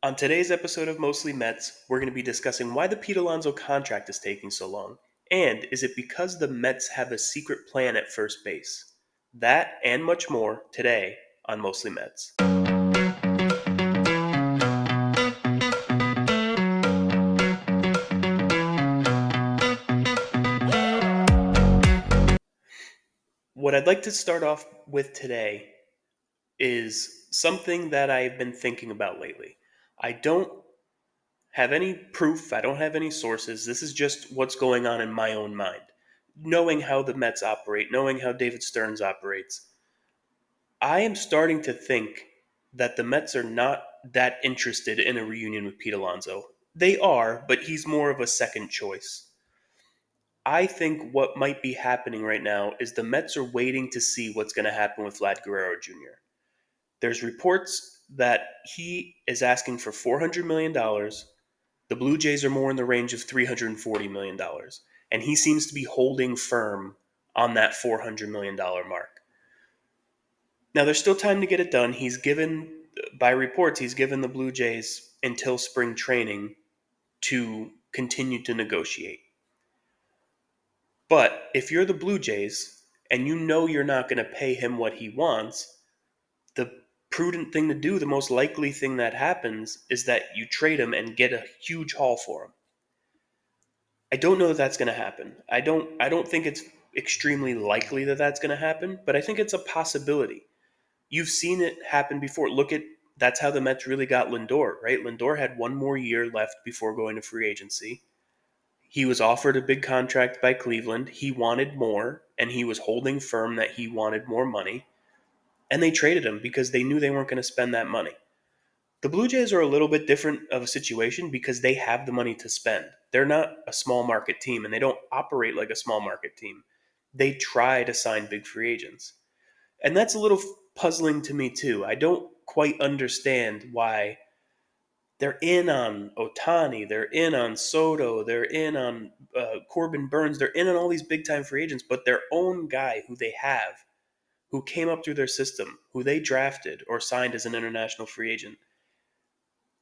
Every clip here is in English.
On today's episode of Mostly Mets, we're going to be discussing why the Pete Alonso contract is taking so long, and is it because the Mets have a secret plan at first base? That and much more today on Mostly Mets. What I'd like to start off with today is something that I've been thinking about lately. I don't have any proof, I don't have any sources. This is just what's going on in my own mind. Knowing how the Mets operate, knowing how David Stearns operates, I am starting to think that the Mets are not that interested in a reunion with Pete Alonso. They are, but he's more of a second choice. I think what might be happening right now is the Mets are waiting to see what's going to happen with Vlad Guerrero Jr. There's reports that he is asking for $400 million. Dollars. The Blue Jays are more in the range of $340 million. Dollars. And he seems to be holding firm on that $400 million mark. Now, there's still time to get it done. By reports, he's given the Blue Jays until spring training to continue to negotiate. But if you're the Blue Jays and you know you're not going to pay him what he wants, the prudent thing to do, the most likely thing that happens, is that you trade him and get a huge haul for him. I don't know that that's going to happen. I don't think it's extremely likely that that's going to happen, but I think it's a possibility. You've seen it happen before. That's how the Mets really got Lindor, right? Lindor had one more year left before going to free agency. He was offered a big contract by Cleveland. He wanted more, and he was holding firm that he wanted more money. And they traded him because they knew they weren't going to spend that money. The Blue Jays are a little bit different of a situation because they have the money to spend. They're not a small market team, and they don't operate like a small market team. They try to sign big free agents. And that's a little puzzling to me, too. I don't quite understand why they're in on Otani, they're in on Soto, they're in on Corbin Burns, they're in on all these big time free agents, but their own guy who they have, who came up through their system, who they drafted or signed as an international free agent,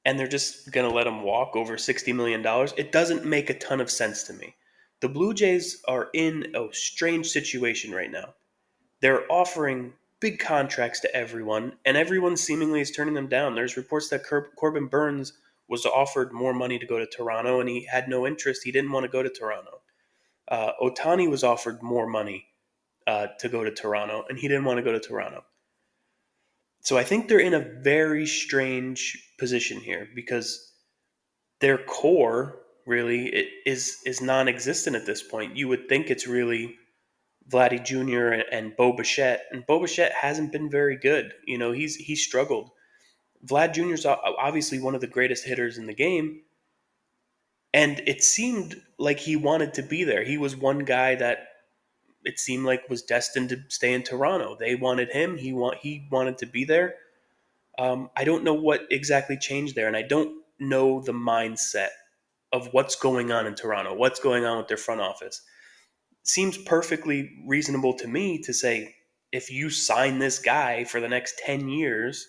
and they're just going to let him walk over $60 million. It doesn't make a ton of sense to me. The Blue Jays are in a strange situation right now. They're offering big contracts to everyone, and everyone seemingly is turning them down. There's reports that Corbin Burns was offered more money to go to Toronto, and he had no interest. He didn't want to go to Toronto. Otani was offered more money to go to Toronto, and he didn't want to go to Toronto. So I think they're in a very strange position here because their core really is non-existent at this point. You would think it's really Vladdy Jr. and Bo Bichette, and Bo Bichette hasn't been very good. He's struggled. Vlad Jr. is obviously one of the greatest hitters in the game, and it seemed like he wanted to be there. He was one guy that it seemed like was destined to stay in Toronto. They wanted him. He wanted to be there. I don't know what exactly changed there, and I don't know the mindset of what's going on in Toronto, what's going on with their front office. Seems perfectly reasonable to me to say if you sign this guy for the next 10 years,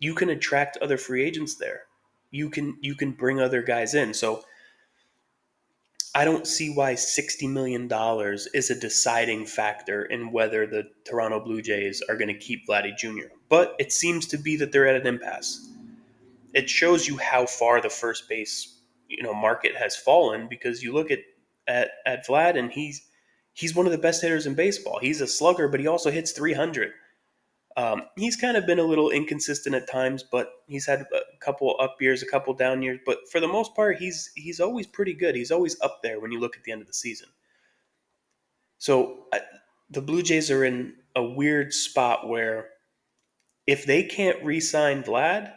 you can attract other free agents there. You can bring other guys in. So I don't see why $60 million is a deciding factor in whether the Toronto Blue Jays are going to keep Vladdy Jr. But it seems to be that they're at an impasse. It shows you how far the first base market has fallen because you look at Vlad, and he's one of the best hitters in baseball. He's a slugger, but he also hits 300. He's kind of been a little inconsistent at times, but he's had a couple up years, a couple down years. But for the most part, he's always pretty good. He's always up there when you look at the end of the season. So the Blue Jays are in a weird spot where if they can't re-sign Vlad,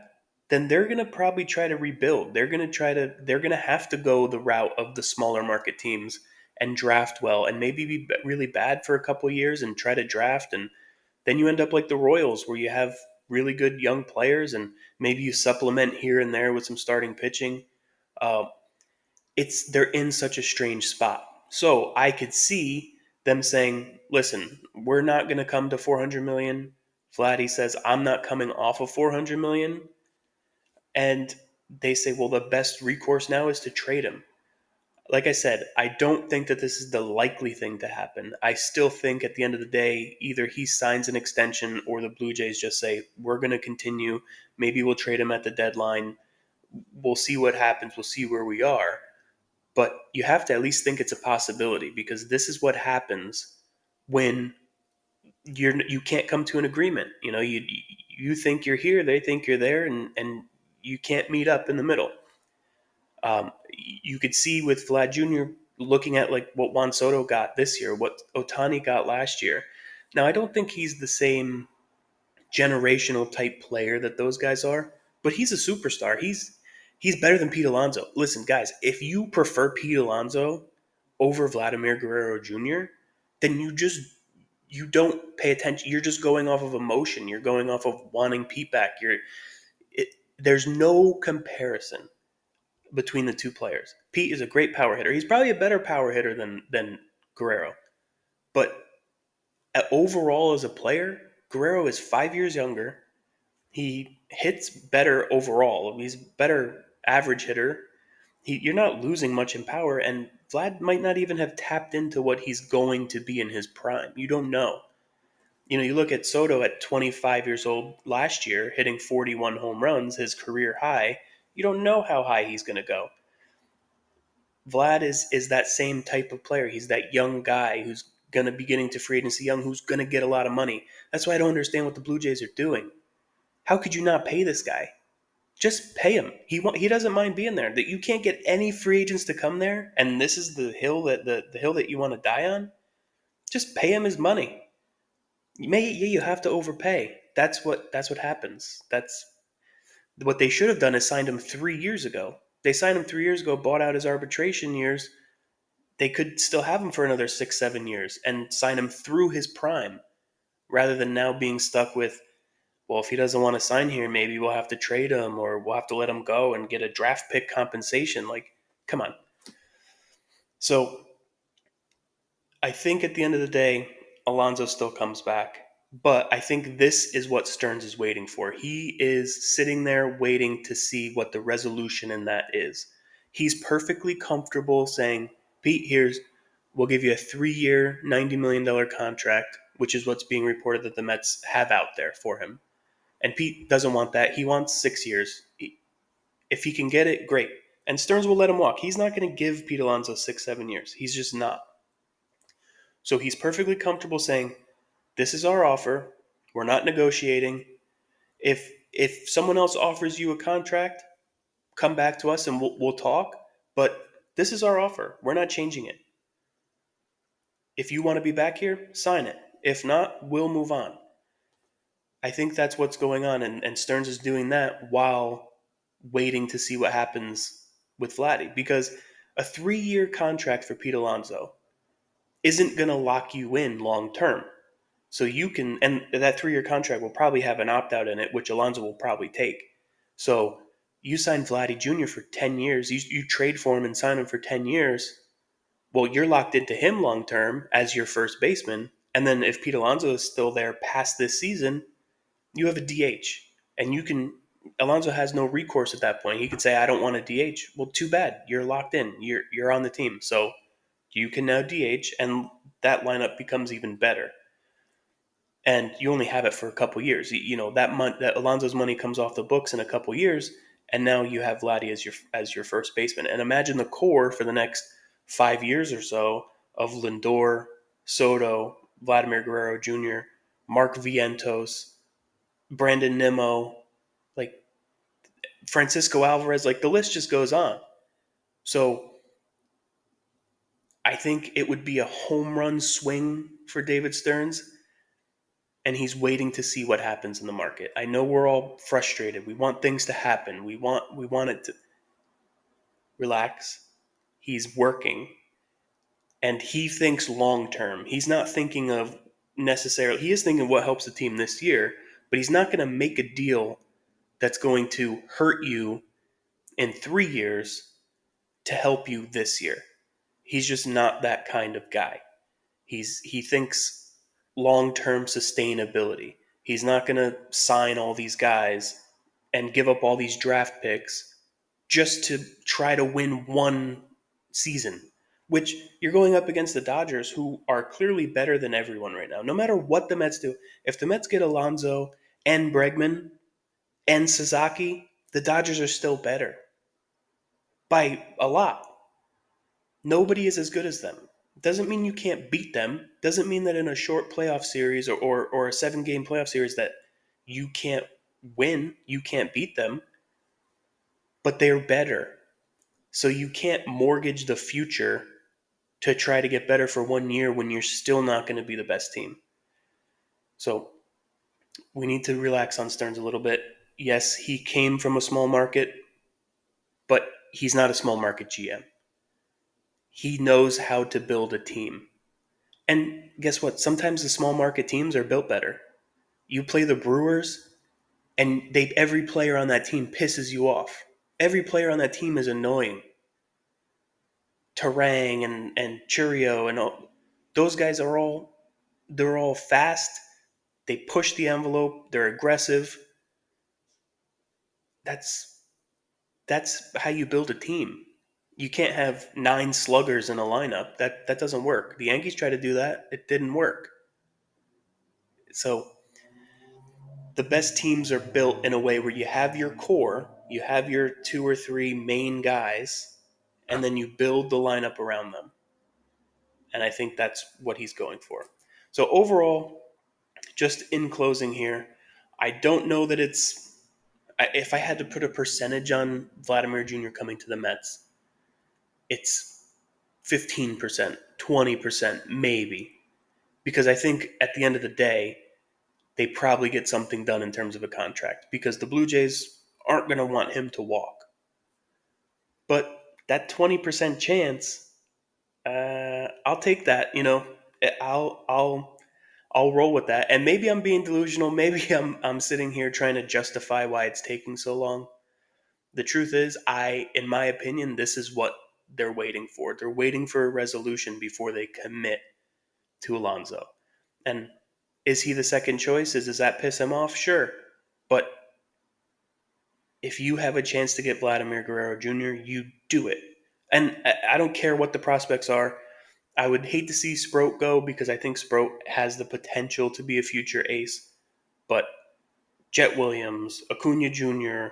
then they're going to probably try to rebuild. They're going to have to go the route of the smaller market teams and draft well and maybe be really bad for a couple of years and try to draft, and then you end up like the Royals where you have really good young players and maybe you supplement here and there with some starting pitching. Uh, they're in such a strange spot. So I could see them saying, "Listen, we're not going to come to 400 million." Vladdy says, "I'm not coming off of 400 million," and they say, well, the best recourse now is to trade him. Like I said, I don't think that this is the likely thing to happen. I still think at the end of the day, either he signs an extension or the Blue Jays just say, we're going to continue. Maybe we'll trade him at the deadline. We'll see what happens. We'll see where we are. But you have to at least think it's a possibility, because this is what happens when you can't come to an agreement. You think you're here, they think you're there, and you can't meet up in the middle. You could see with Vlad Jr. looking at like what Juan Soto got this year, what Ohtani got last year. Now I don't think he's the same generational type player that those guys are, but he's a superstar. He's better than Pete Alonso. Listen, guys, if you prefer Pete Alonso over Vladimir Guerrero Jr., then you don't pay attention. You're just going off of emotion. You're going off of wanting Pete back. It, there's no comparison between the two players. Pete is a great power hitter. He's probably a better power hitter than Guerrero. But overall as a player, Guerrero is 5 years younger. He hits better overall. He's a better average hitter. You're not losing much in power, and Vlad might not even have tapped into what he's going to be in his prime. You don't know. You look at Soto at 25 years old last year, hitting 41 home runs, his career high. You don't know how high he's going to go. Vlad is that same type of player. He's that young guy who's going to be getting to free agency young, who's going to get a lot of money. That's why I don't understand what the Blue Jays are doing. How could you not pay this guy? Just pay him. He doesn't mind being there. That you can't get any free agents to come there, and this is the hill the hill that you want to die on. Just pay him his money. You have to overpay. That's what happens. That's what they should have done is signed him 3 years ago. They signed him 3 years ago, bought out his arbitration years. They could still have him for another 6, 7 years and sign him through his prime, rather than now being stuck with, well, if he doesn't want to sign here, maybe we'll have to trade him or we'll have to let him go and get a draft pick compensation. Like, come on. So I think at the end of the day, Alonso still comes back. But I think this is what Stearns is waiting for. He is sitting there waiting to see what the resolution in that is. He's perfectly comfortable saying, Pete, we'll give you a 3-year, $90 million contract, which is what's being reported that the Mets have out there for him. And Pete doesn't want that. He wants 6 years. If he can get it, great. And Stearns will let him walk. He's not going to give Pete Alonso 6, 7 years. He's just not. So he's perfectly comfortable saying, this is our offer. We're not negotiating. If someone else offers you a contract, come back to us and we'll talk. But this is our offer. We're not changing it. If you want to be back here, sign it. If not, we'll move on. I think that's what's going on, and Stearns is doing that while waiting to see what happens with Vladdy. Because a 3-year contract for Pete Alonso isn't going to lock you in long term. So you can, and that 3-year contract will probably have an opt out in it, which Alonso will probably take. So you sign Vladdy Jr. for 10 years, you trade for him and sign him for 10 years. Well, you're locked into him long term as your first baseman. And then if Pete Alonso is still there past this season, you have a DH. And Alonso has no recourse at that point. He could say, I don't want a DH. Well, too bad. You're locked in. You're on the team. So you can now DH, and that lineup becomes even better. And you only have it for a couple years. That Alonso's money comes off the books in a couple years, and now you have Vladdy as your first baseman. And imagine the core for the next 5 years or so of Lindor, Soto, Vladimir Guerrero Jr., Mark Vientos, Brandon Nimmo, like Francisco Alvarez. Like the list just goes on. So I think it would be a home run swing for David Stearns, and he's waiting to see what happens in the market. I know we're all frustrated. We want things to happen. We want it to relax. He's working, and he thinks long term. He's not thinking of necessarily. He is thinking of what helps the team this year, but he's not going to make a deal that's going to hurt you in 3 years to help you this year. He's just not that kind of guy. He thinks long-term sustainability. He's not going to sign all these guys and give up all these draft picks just to try to win one season, which you're going up against the Dodgers, who are clearly better than everyone right now. No matter what the Mets do, if the Mets get Alonso and Bregman and Sasaki, the Dodgers are still better by a lot. Nobody is as good as them. Doesn't mean you can't beat them. Doesn't mean that in a short playoff series or a 7-game playoff series that you can't win, you can't beat them, but they're better. So you can't mortgage the future to try to get better for 1 year when you're still not going to be the best team. So we need to relax on Stearns a little bit. Yes, he came from a small market, but he's not a small market GM. He knows how to build a team. And guess what? Sometimes the small market teams are built better. You play the Brewers, and every player on that team pisses you off. Every player on that team is annoying. Terang and Churio and all, those guys they're all fast. They push the envelope. They're aggressive. That's how you build a team. You can't have 9 sluggers in a lineup. That doesn't work. The Yankees tried to do that. It didn't work. So the best teams are built in a way where you have your core, you have your 2 or 3 main guys, and then you build the lineup around them. And I think that's what he's going for. So overall, just in closing here, I don't know that if I had to put a percentage on Vladimir Jr. coming to the Mets, it's 15%, 20%, maybe. Because I think at the end of the day, they probably get something done in terms of a contract because the Blue Jays aren't going to want him to walk. But that 20% chance, I'll take that. I'll roll with that. And maybe I'm being delusional. Maybe I'm sitting here trying to justify why it's taking so long. The truth is, in my opinion, this is what they're waiting for. They're waiting for a resolution before they commit to Alonso. And is he the second choice? Does that piss him off? Sure. But if you have a chance to get Vladimir Guerrero Jr., you do it. And I don't care what the prospects are. I would hate to see Sproat go because I think Sproat has the potential to be a future ace. But Jet Williams, Acuna Jr.,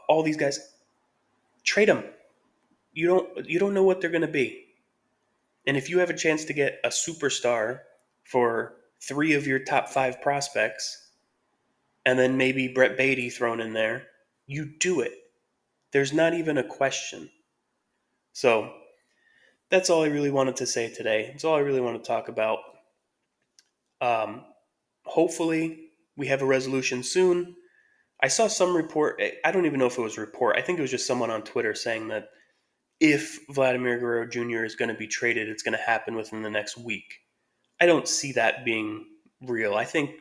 all these guys, trade them. You don't know what they're going to be. And if you have a chance to get a superstar for 3 of your top 5 prospects, and then maybe Brett Beatty thrown in there, you do it. There's not even a question. So that's all I really wanted to say today. That's all I really want to talk about. Hopefully we have a resolution soon. I saw some report. I don't even know if it was a report. I think it was just someone on Twitter saying that if Vladimir Guerrero Jr. is going to be traded, it's going to happen within the next week. I don't see that being real. I think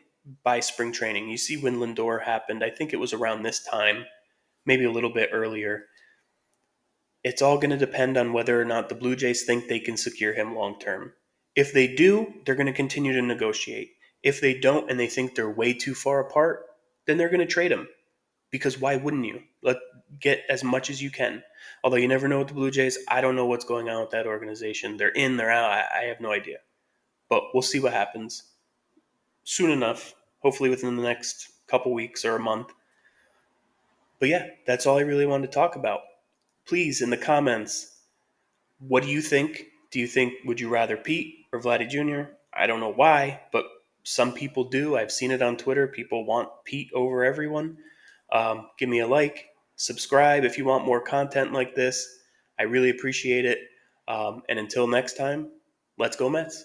by spring training, you see when Lindor happened, I think it was around this time, maybe a little bit earlier. It's all going to depend on whether or not the Blue Jays think they can secure him long term. If they do, they're going to continue to negotiate. If they don't and they think they're way too far apart, then they're going to trade him. Because why wouldn't you? Get as much as you can. Although you never know with the Blue Jays. I don't know what's going on with that organization. They're in, they're out. I have no idea. But we'll see what happens soon enough, hopefully within the next couple weeks or a month. But yeah, that's all I really wanted to talk about. Please, in the comments, what do you think? Would you rather Pete or Vladdy Jr.? I don't know why, but some people do. I've seen it on Twitter. People want Pete over everyone. Give me a like, subscribe if you want more content like this. I really appreciate it. And until next time, let's go Mets.